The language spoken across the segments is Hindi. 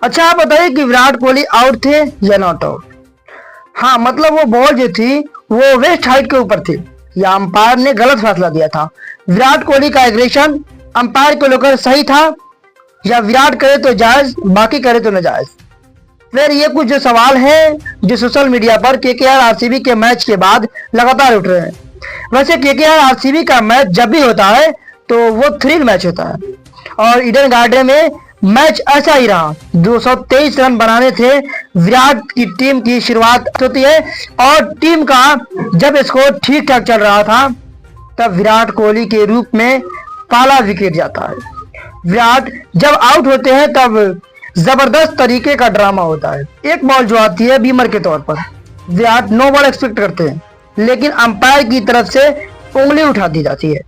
अच्छा आप बताइए कि विराट कोहली आउट थे या नॉट आउट। हाँ मतलब वो बॉल जो थी वो वेस्ट हाइट के ऊपर थी या अंपायर ने गलत फैसला दिया था। विराट कोहली का एग्रेशन अंपायर को लेकर सही था या विराट करे तो जायज बाकी करे तो नाजायज। फिर ये कुछ जो सवाल है जो सोशल मीडिया पर केकेआर आरसीबी के मैच के बाद लगातार उठ रहे हैं। वैसे केकेआर आरसीबी का मैच जब भी होता है तो वो थ्रिल मैच होता है और ईडन गार्डन में मैच ऐसा ही रहा। 223 रन बनाने थे। विराट की टीम की शुरुआत होती है और टीम का जब स्कोर ठीक ठाक चल रहा था तब विराट कोहली के रूप में पहला विकेट जाता है। विराट जब आउट होते हैं तब जबरदस्त तरीके का ड्रामा होता है। एक बॉल जो आती है बीमर के तौर पर विराट नो बॉल एक्सपेक्ट करते हैं लेकिन अंपायर की तरफ से उंगली उठा दी जाती है।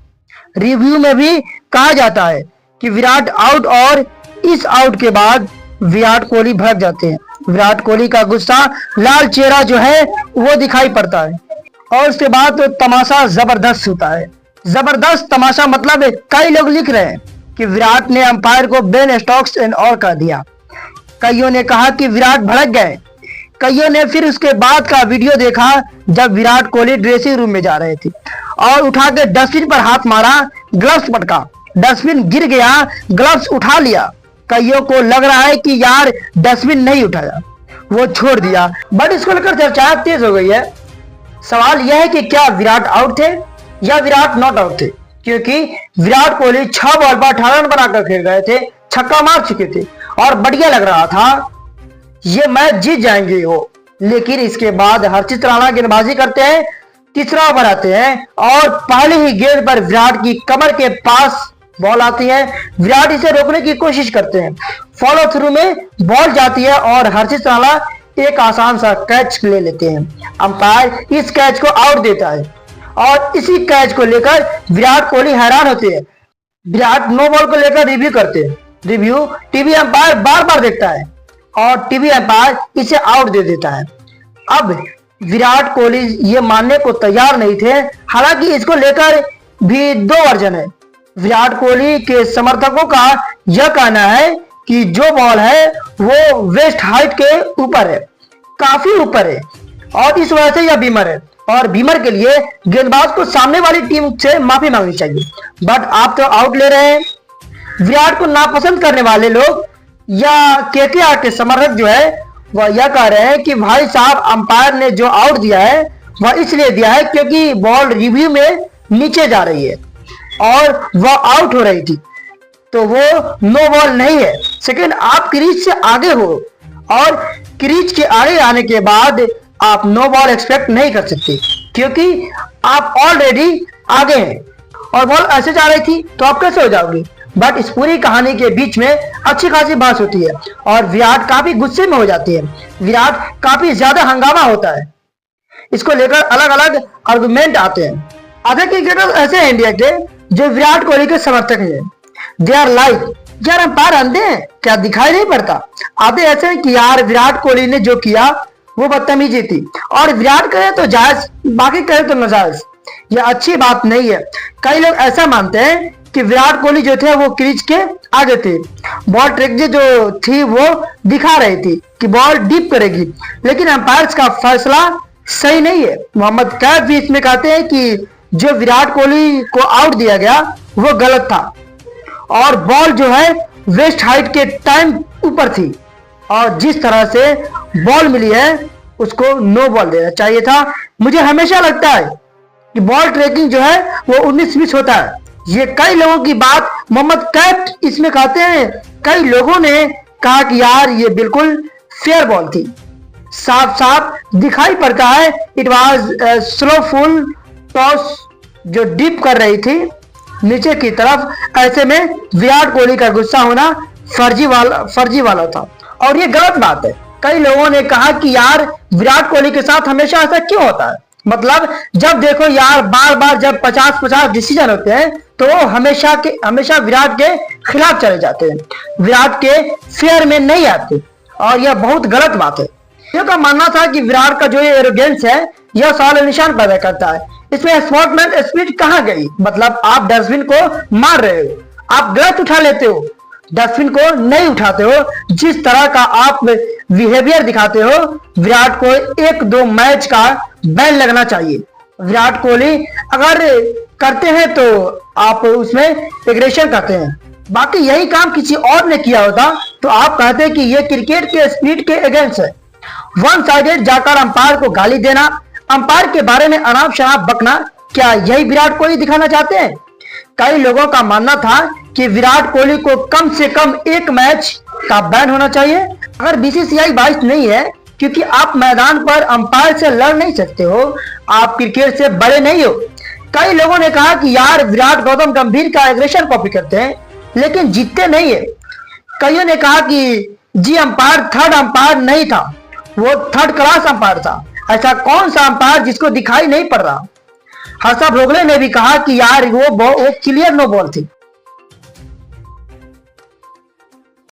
रिव्यू में भी कहा जाता है कि विराट आउट और इस आउट के बाद विराट कोहली भड़क जाते हैं। विराट कोहली का गुस्सा लाल चेहरा जो है वो दिखाई पड़ता है और उसके बाद तो तमाशा जबरदस्त होता है। जबरदस्त तमाशा मतलब कई लोग लिख रहे हैं कि विराट ने अंपायर को बेन स्टोक्स एंड और कर दिया। कईयों ने कहा कि विराट भड़क गए। कईयों ने फिर उसके बाद का वीडियो देखा जब विराट कोहली ड्रेसिंग रूम में जा रहे थे और उठा के डस्टबिन पर हाथ मारा, ग्लव्स पटका, डस्टबिन गिर गया, ग्लव्स उठा लिया। कईयों को लग रहा है कि यार डस्टबिन नहीं उठाया, वो छोड़ दिया। बट इसको लेकर चर्चा तेज हो गई है। सवाल यह है कि क्या विराट आउट थे या विराट नॉट आउट थे, क्योंकि विराट कोहली 6 बॉल पर 18 रन बनाकर खेल गए थे, छक्का मार चुके थे और बढ़िया लग रहा था ये मैच जीत जाएंगे वो। लेकिन इसके बाद हर्षित राणा गेंदबाजी करते हैं, तीसरा ओवर आते हैं और पहले ही गेंद पर विराट की कमर के पास बॉल आती है। विराट इसे रोकने की कोशिश करते हैं, फॉलो थ्रू में बॉल जाती है और हर्षित राणा एक आसान सा कैच ले लेते हैं। अंपायर इस कैच को आउट देता है और इसी कैच को लेकर विराट कोहली हैरान होते हैं। विराट नो बॉल को लेकर रिव्यू करते हैं। रिव्यू टीवी अंपायर बार बार देखता है और टीवी अंपायर इसे आउट दे देता है। अब विराट कोहली ये मानने को तैयार नहीं थे, हालांकि इसको लेकर भी 2 वर्जन है। विराट कोहली के समर्थकों का यह कहना है कि जो बॉल है वो वेस्ट हाइट के ऊपर है, काफी ऊपर है और इस वजह से यह बीमर है और बीमर के लिए गेंदबाज को सामने वाली टीम से माफी मांगनी चाहिए। बट आप तो आउट ले रहे हैं। विराट को नापसंद करने वाले लोग या केकेआर के समर्थक जो है वह यह कह रहे हैं कि भाई साहब अंपायर ने जो आउट दिया है वह इसलिए दिया है क्योंकि बॉल रिव्यू में नीचे जा रही है और वह आउट हो रही थी, तो वो नो बॉल नहीं है। सेकंड, आप क्रीज से आगे हो और क्रीज के आगे आने के बाद आप नो बॉल एक्सपेक्ट नहीं कर सकते क्योंकि आप ऑलरेडी आगे हैं और बॉल ऐसे जा रही थी तो आप कैसे हो जाओगे। बट इस पूरी कहानी के बीच में अच्छी खासी बात होती है और विराट काफी गुस्से में हो जाती है। विराट काफी ज्यादा हंगामा होता है, इसको लेकर अलग अलग आर्गुमेंट आते हैं। आधे क्रिकेटर ऐसे हैं इंडिया के जो विराट कोहली के समर्थक हैं। दे आर लाइक यार अंपायर अंधे हैं क्या, दिखाई नहीं पड़ता। आधे ऐसे हैं कि यार विराट कोहली ने जो किया वो बदतमीजी थी और विराट करे तो जायज बाकी करे तो नाजायज, यह अच्छी बात नहीं है। कई लोग ऐसा मानते हैं कि विराट कोहली जो थे वो क्रीज के आगे थे, बॉल ट्रैक जो थी वो दिखा रही थी कि बॉल डीप करेगी, लेकिन अंपायर्स का फैसला सही नहीं है। मोहम्मद कैफ भी इसमें कहते हैं कि जो विराट कोहली को आउट दिया गया वो गलत था और बॉल जो है वेस्ट हाइट के टाइम ऊपर थी और जिस तरह से बॉल मिली है उसको नो बॉल देना चाहिए था। मुझे हमेशा लगता है कि बॉल ट्रैकिंग जो है वो 19-20 होता है। ये कई लोगों की बात मोहम्मद कैफ इसमें कहते हैं। कई लोगों ने कहा कि यार ये बिल्कुल फेयर बॉल थी, साफ साफ दिखाई पड़ता है it was slow full toss जो डीप कर रही थी नीचे की तरफ। ऐसे में विराट कोहली का गुस्सा होना फर्जी वाला था और ये गलत बात है। कई लोगों ने कहा कि यार विराट कोहली के साथ हमेशा ऐसा क्यों होता है, मतलब जब देखो यार बार बार जब 50-50 डिसीजन होते हैं तो वो हमेशा विराट के खिलाफ चले जाते हैं, विराट के फेयर में नहीं आते और यह बहुत गलत बात है। का मानना था कि विराट का जो ये एरोगेंस है यह सवाल निशान पैदा करता है। इसमें स्पोर्ट्समैन स्पिरिट कहाँ गई, मतलब आप डस्टबिन को मार रहे हो, आप गलत उठा लेते हो डस्टबिन को नहीं उठाते हो, जिस तरह का आप बिहेवियर दिखाते हो, विराट कोहली 1-2 मैच का बैन लगना चाहिए। विराट कोहली अगर करते हैं तो आप उसमें एग्रेशन करते हैं, बाकी यही काम किसी और ने किया होता तो आप कहते हैं कि ये क्रिकेट के स्पिरिट के अगेंस्ट है। वन साइडेड जाकर अंपायर को गाली देना, अंपायर के बारे में अनाप शनाप बकना, क्या यही विराट कोहली दिखाना चाहते हैं? कई लोगों का मानना था कि विराट कोहली को कम से कम 1 मैच का बैन होना चाहिए। अगर बीसीसीआई बाइस नहीं है, क्योंकि आप मैदान पर अंपायर से लड़ नहीं सकते हो, आप क्रिकेट से बड़े नहीं हो। कई लोगों ने कहा कि यार विराट गौतम गंभीर का एग्रेशन कॉपी करते हैं लेकिन जीतते नहीं है। कईयों ने कहा कि जी अंपायर थर्ड अंपायर नहीं था, वो थर्ड क्लास अंपायर था। ऐसा कौन सा अंपायर जिसको दिखाई नहीं पड़ रहा? हर्षा भोगले ने भी कहा कि यार वो क्लियर नो बॉल थी।